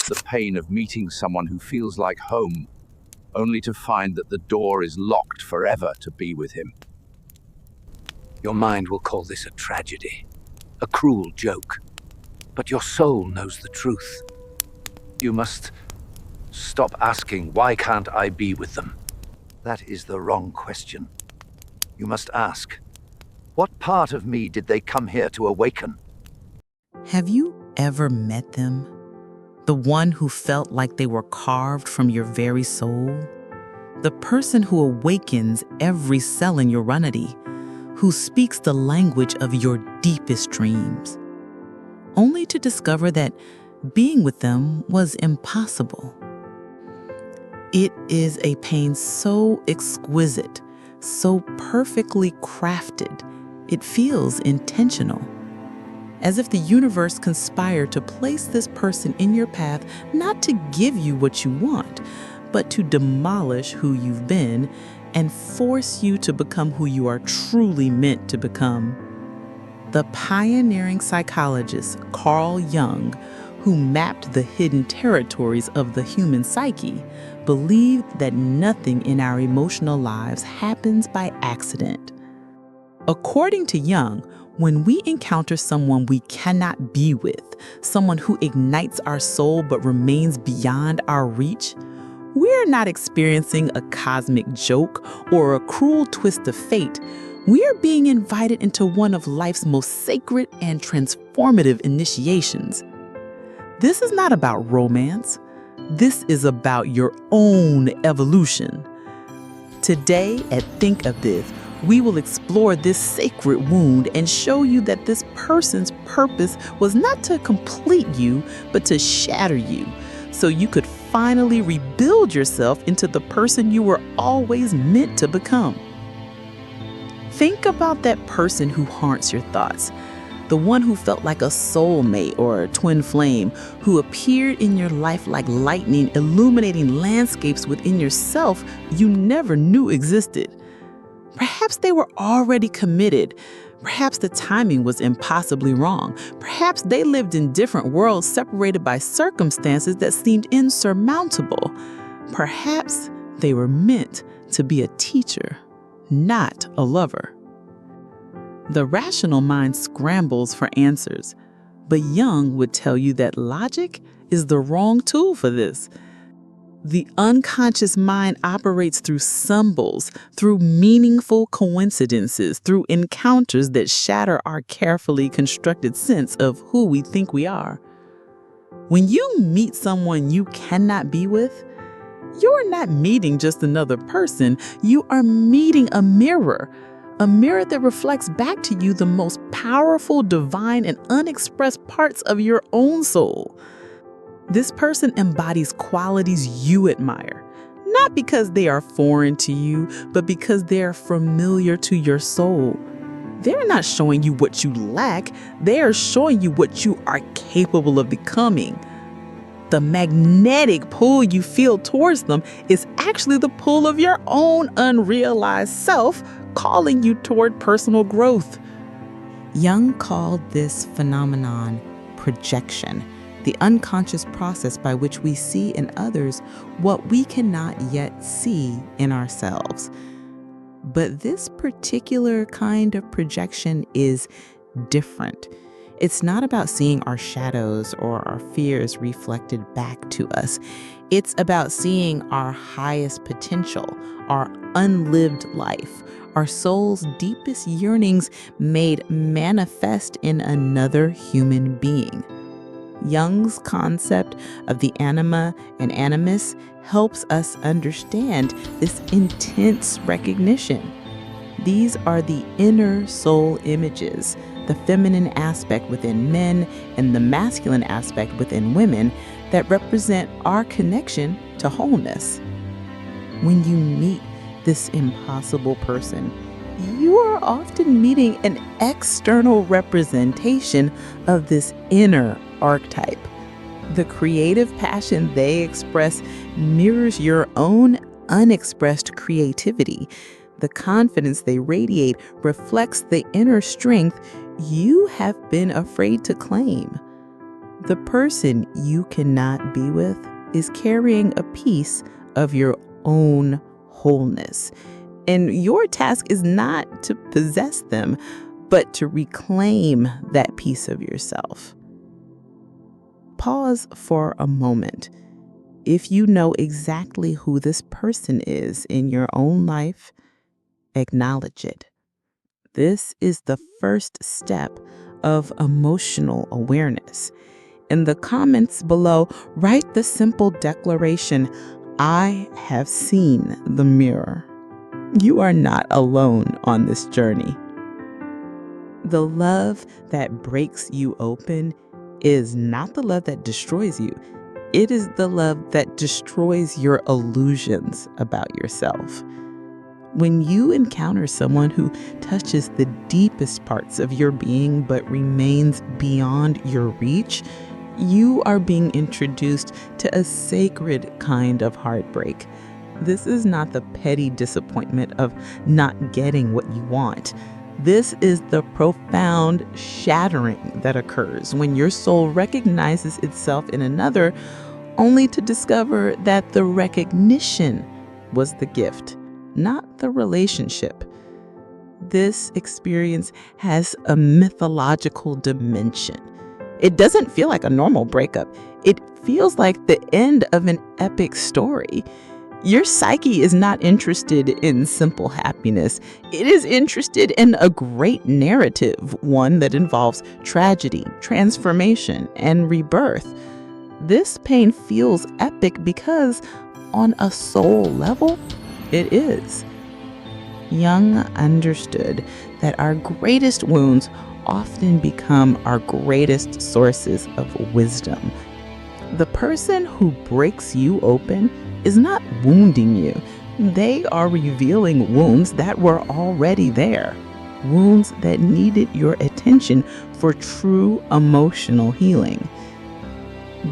The pain of meeting someone who feels like home, only to find that the door is locked forever to be with him. Your mind will call this a tragedy, a cruel joke, but your soul knows the truth. You must stop asking, why can't I be with them? That is the wrong question. You must ask, what part of me did they come here to awaken? Have you ever met them? The one who felt like they were carved from your very soul? The person who awakens every cell in your runity, who speaks the language of your deepest dreams, only to discover that being with them was impossible. It is a pain so exquisite, so perfectly crafted, it feels intentional. As if the universe conspired to place this person in your path not to give you what you want, but to demolish who you've been and force you to become who you are truly meant to become. The pioneering psychologist Carl Jung, who mapped the hidden territories of the human psyche, believed that nothing in our emotional lives happens by accident. According to Jung, when we encounter someone we cannot be with, someone who ignites our soul but remains beyond our reach, we're not experiencing a cosmic joke or a cruel twist of fate. We're being invited into one of life's most sacred and transformative initiations. This is not about romance. This is about your own evolution. Today at Think of This, we will explore this sacred wound and show you that this person's purpose was not to complete you, but to shatter you, so you could finally rebuild yourself into the person you were always meant to become. Think about that person who haunts your thoughts, the one who felt like a soulmate or a twin flame, who appeared in your life like lightning, illuminating landscapes within yourself you never knew existed. Perhaps they were already committed. Perhaps the timing was impossibly wrong. Perhaps they lived in different worlds separated by circumstances that seemed insurmountable. Perhaps they were meant to be a teacher, not a lover. The rational mind scrambles for answers, but Jung would tell you that logic is the wrong tool for this. The unconscious mind operates through symbols, through meaningful coincidences, through encounters that shatter our carefully constructed sense of who we think we are. When you meet someone you cannot be with, you're not meeting just another person. You are meeting a mirror that reflects back to you the most powerful, divine, and unexpressed parts of your own soul. This person embodies qualities you admire, not because they are foreign to you, but because they are familiar to your soul. They're not showing you what you lack, they are showing you what you are capable of becoming. The magnetic pull you feel towards them is actually the pull of your own unrealized self, calling you toward personal growth. Jung called this phenomenon projection, the unconscious process by which we see in others what we cannot yet see in ourselves. But this particular kind of projection is different. It's not about seeing our shadows or our fears reflected back to us. It's about seeing our highest potential, our unlived life, our soul's deepest yearnings made manifest in another human being. Jung's concept of the anima and animus helps us understand this intense recognition. These are the inner soul images, the feminine aspect within men and the masculine aspect within women that represent our connection to wholeness. When you meet this impossible person, you are often meeting an external representation of this inner archetype. The creative passion they express mirrors your own unexpressed creativity. The confidence they radiate reflects the inner strength you have been afraid to claim. The person you cannot be with is carrying a piece of your own wholeness. And your task is not to possess them, but to reclaim that piece of yourself. Pause for a moment. If you know exactly who this person is in your own life, acknowledge it. This is the first step of emotional awareness. In the comments below, write the simple declaration, "I have seen the mirror." You are not alone on this journey. The love that breaks you open is not the love that destroys you. It is the love that destroys your illusions about yourself. When you encounter someone who touches the deepest parts of your being but remains beyond your reach, you are being introduced to a sacred kind of heartbreak. This is not the petty disappointment of not getting what you want. This is the profound shattering that occurs when your soul recognizes itself in another, only to discover that the recognition was the gift, not the relationship. This experience has a mythological dimension. It doesn't feel like a normal breakup. It feels like the end of an epic story. Your psyche is not interested in simple happiness. It is interested in a great narrative, one that involves tragedy, transformation, and rebirth. This pain feels epic because, on a soul level, it is. Jung understood that our greatest wounds often become our greatest sources of wisdom. The person who breaks you open is not wounding you. They are revealing wounds that were already there, wounds that needed your attention for true emotional healing.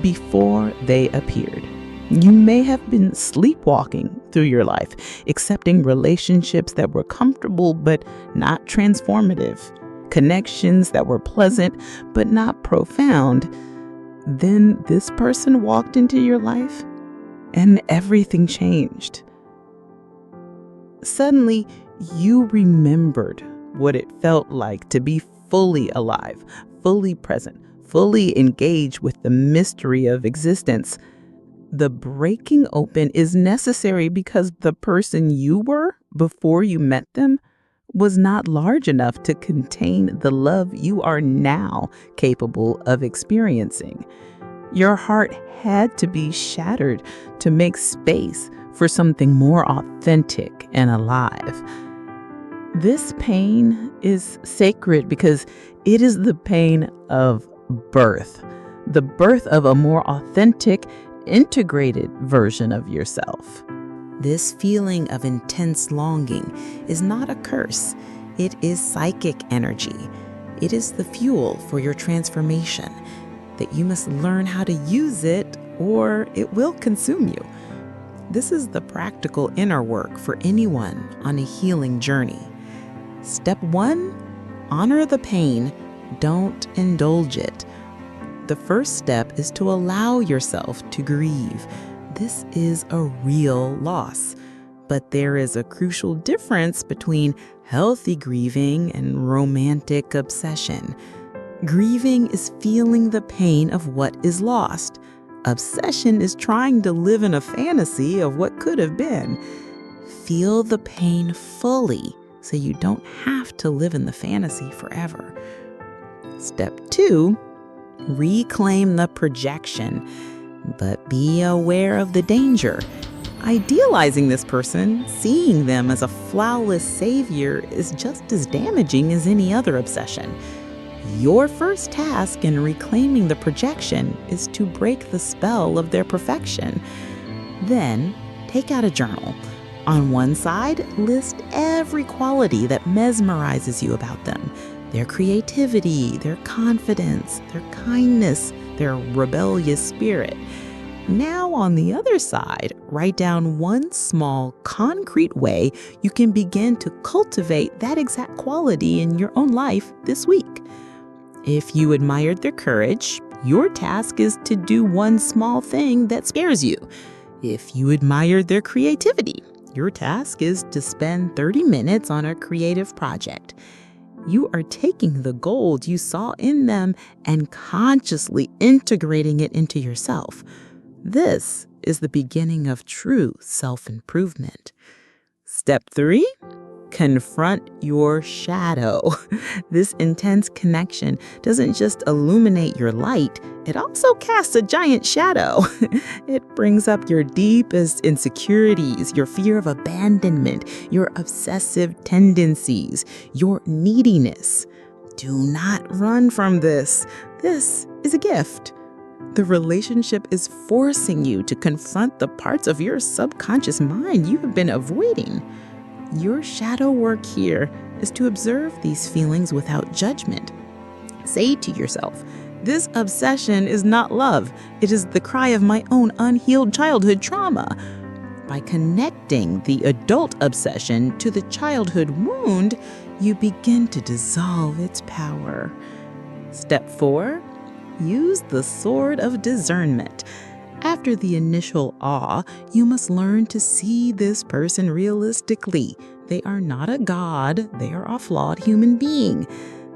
Before they appeared, you may have been sleepwalking through your life, accepting relationships that were comfortable but not transformative, connections that were pleasant but not profound. Then this person walked into your life and everything changed. Suddenly, you remembered what it felt like to be fully alive, fully present, fully engaged with the mystery of existence. The breaking open is necessary because the person you were before you met them was not large enough to contain the love you are now capable of experiencing. Your heart had to be shattered to make space for something more authentic and alive. This pain is sacred because it is the pain of birth, the birth of a more authentic, integrated version of yourself. This feeling of intense longing is not a curse. It is psychic energy. It is the fuel for your transformation, that you must learn how to use it or it will consume you. This is the practical inner work for anyone on a healing journey. Step 1, honor the pain, don't indulge it. The first step is to allow yourself to grieve. This is a real loss, but there is a crucial difference between healthy grieving and romantic obsession. Grieving is feeling the pain of what is lost. Obsession is trying to live in a fantasy of what could have been. Feel the pain fully so you don't have to live in the fantasy forever. Step 2, reclaim the projection, but be aware of the danger. Idealizing this person, seeing them as a flawless savior, is just as damaging as any other obsession. Your first task in reclaiming the projection is to break the spell of their perfection. Then, take out a journal. On one side, list every quality that mesmerizes you about them: their creativity, their confidence, their kindness, their rebellious spirit. Now, on the other side, write down one small, concrete way you can begin to cultivate that exact quality in your own life this week. If you admired their courage, Your task is to do one small thing that scares you. If you admire their creativity, your task is to spend 30 minutes on a creative project. You are taking the gold you saw in them and consciously integrating it into yourself. This is the beginning of true self-improvement. Step 3, confront your shadow. This intense connection doesn't just illuminate your light, it also casts a giant shadow. It brings up your deepest insecurities, your fear of abandonment, your obsessive tendencies, your neediness. Do not run from this. This is a gift. The relationship is forcing you to confront the parts of your subconscious mind you have been avoiding. Your shadow work here is to observe these feelings without judgment. Say to yourself, this obsession is not love. It is the cry of my own unhealed childhood trauma. By connecting the adult obsession to the childhood wound, you begin to dissolve its power. Step 4, use the sword of discernment. After the initial awe, you must learn to see this person realistically. They are not a god, they are a flawed human being.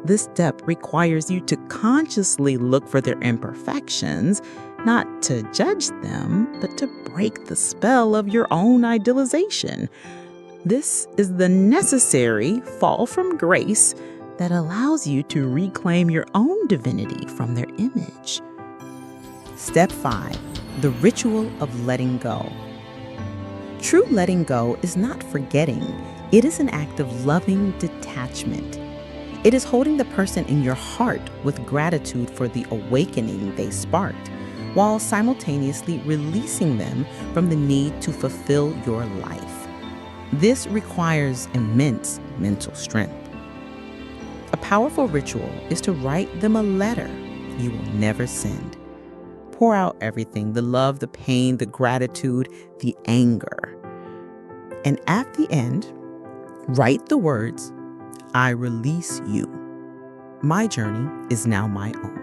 This step requires you to consciously look for their imperfections, not to judge them, but to break the spell of your own idealization. This is the necessary fall from grace that allows you to reclaim your own divinity from their image. Step 5. The ritual of letting go. True letting go is not forgetting. It is an act of loving detachment. It is holding the person in your heart with gratitude for the awakening they sparked, while simultaneously releasing them from the need to fulfill your life. This requires immense mental strength. A powerful ritual is to write them a letter you will never send. Pour out everything, the love, the pain, the gratitude, the anger. And at the end, write the words, I release you. My journey is now my own.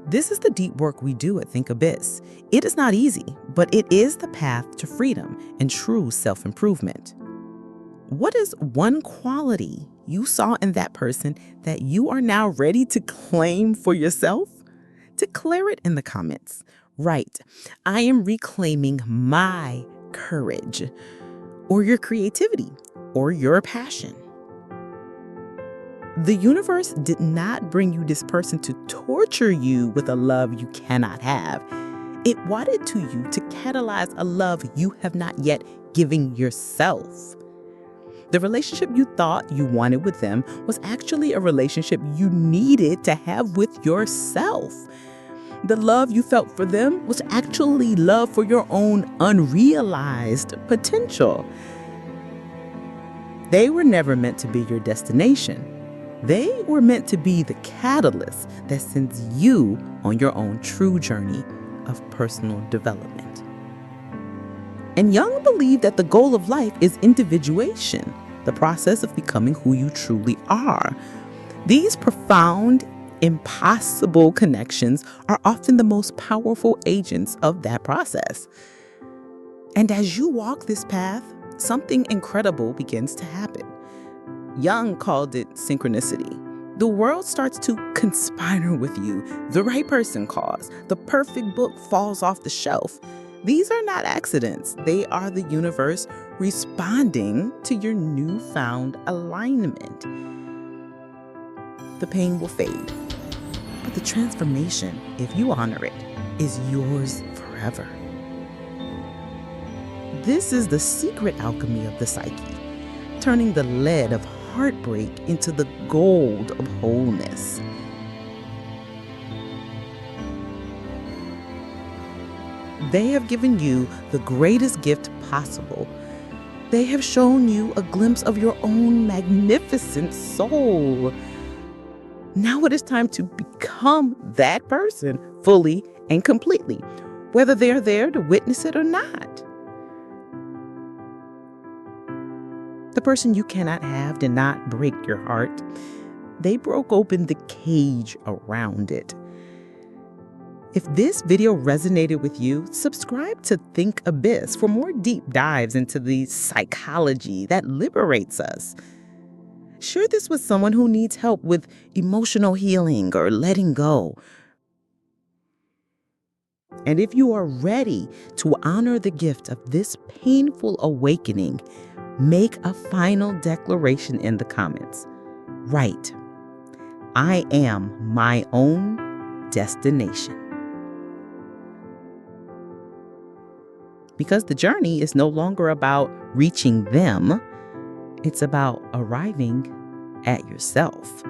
This is the deep work we do at Think Abyss. It is not easy, but it is the path to freedom and true self-improvement. What is one quality you saw in that person that you are now ready to claim for yourself? Declare it in the comments. Write, I am reclaiming my courage, or your creativity, or your passion. The universe did not bring you this person to torture you with a love you cannot have. It wanted to you to catalyze a love you have not yet given yourself. The relationship you thought you wanted with them was actually a relationship you needed to have with yourself. The love you felt for them was actually love for your own unrealized potential. They were never meant to be your destination. They were meant to be the catalyst that sends you on your own true journey of personal development. And Jung believed that the goal of life is individuation, the process of becoming who you truly are. These profound, impossible connections are often the most powerful agents of that process. And as you walk this path, something incredible begins to happen. Jung called it synchronicity. The world starts to conspire with you. The right person calls. The perfect book falls off the shelf. These are not accidents. They are the universe responding to your newfound alignment. The pain will fade, but the transformation, if you honor it, is yours forever. This is the secret alchemy of the psyche, turning the lead of heartbreak into the gold of wholeness. They have given you the greatest gift possible. They have shown you a glimpse of your own magnificent soul. Now it is time to become that person fully and completely, whether they're there to witness it or not. The person you cannot have did not break your heart. they broke open the cage around it. If this video resonated with you, subscribe to Think Abyss for more deep dives into the psychology that liberates us. Share this with someone who needs help with emotional healing or letting go. And if you are ready to honor the gift of this painful awakening, make a final declaration in the comments. Write, "I am my own destination." Because the journey is no longer about reaching them, it's about arriving at yourself.